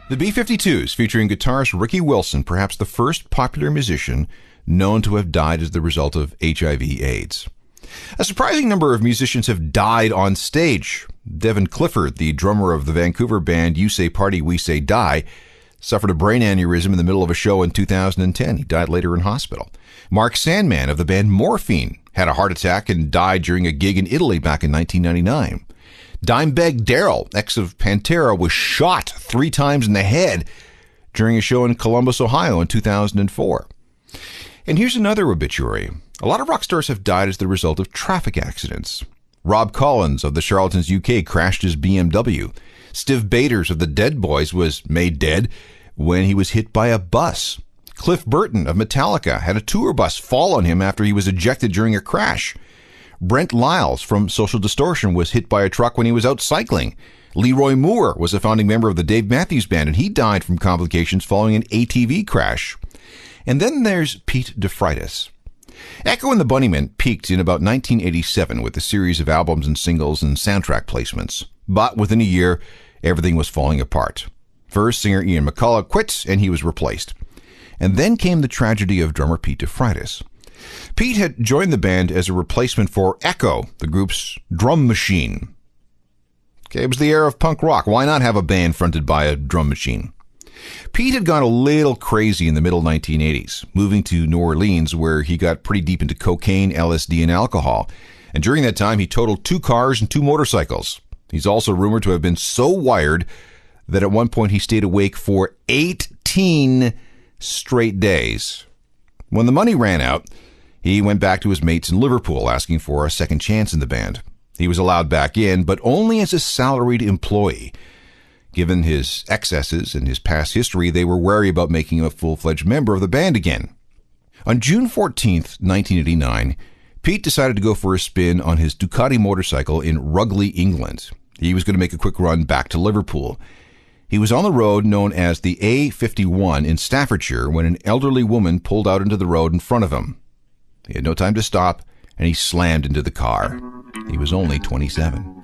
The B-52s, featuring guitarist Ricky Wilson, perhaps the first popular musician known to have died as the result of HIV/AIDS. A surprising number of musicians have died on stage. Devin Clifford, the drummer of the Vancouver band You Say Party, We Say Die, suffered a brain aneurysm in the middle of a show in 2010. He died later in hospital. Mark Sandman of the band Morphine had a heart attack and died during a gig in Italy back in 1999. Dimebag Darrell, ex of Pantera, was shot 3 times in the head during a show in Columbus, Ohio in 2004. And here's another obituary. A lot of rock stars have died as the result of traffic accidents. Rob Collins of the Charlatans UK crashed his BMW. Stiv Bators of the Dead Boys was made dead when he was hit by a bus. Cliff Burton of Metallica had a tour bus fall on him after he was ejected during a crash. Brent Lyles from Social Distortion was hit by a truck when he was out cycling. Leroy Moore was a founding member of the Dave Matthews Band, and he died from complications following an ATV crash. And then there's Pete DeFreitas. Echo and the Bunnymen peaked in about 1987 with a series of albums and singles and soundtrack placements. But within a year, everything was falling apart. First, singer Ian McCulloch quit, and he was replaced. And then came the tragedy of drummer Pete DeFreitas. Pete had joined the band as a replacement for Echo, the group's drum machine. Okay, it was the era of punk rock. Why not have a band fronted by a drum machine? Pete had gone a little crazy in the middle 1980s, moving to New Orleans, where he got pretty deep into cocaine, LSD, and alcohol. And during that time, he totaled 2 cars and 2 motorcycles. He's also rumored to have been so wired that at one point he stayed awake for 18 straight days. When the money ran out, he went back to his mates in Liverpool asking for a second chance in the band. He was allowed back in, but only as a salaried employee. Given his excesses and his past history, they were wary about making him a full-fledged member of the band again. On June 14th, 1989, Pete decided to go for a spin on his Ducati motorcycle in Rugeley, England. He was going to make a quick run back to Liverpool. He was on the road known as the A51 in Staffordshire when an elderly woman pulled out into the road in front of him. He had no time to stop, and he slammed into the car. He was only 27.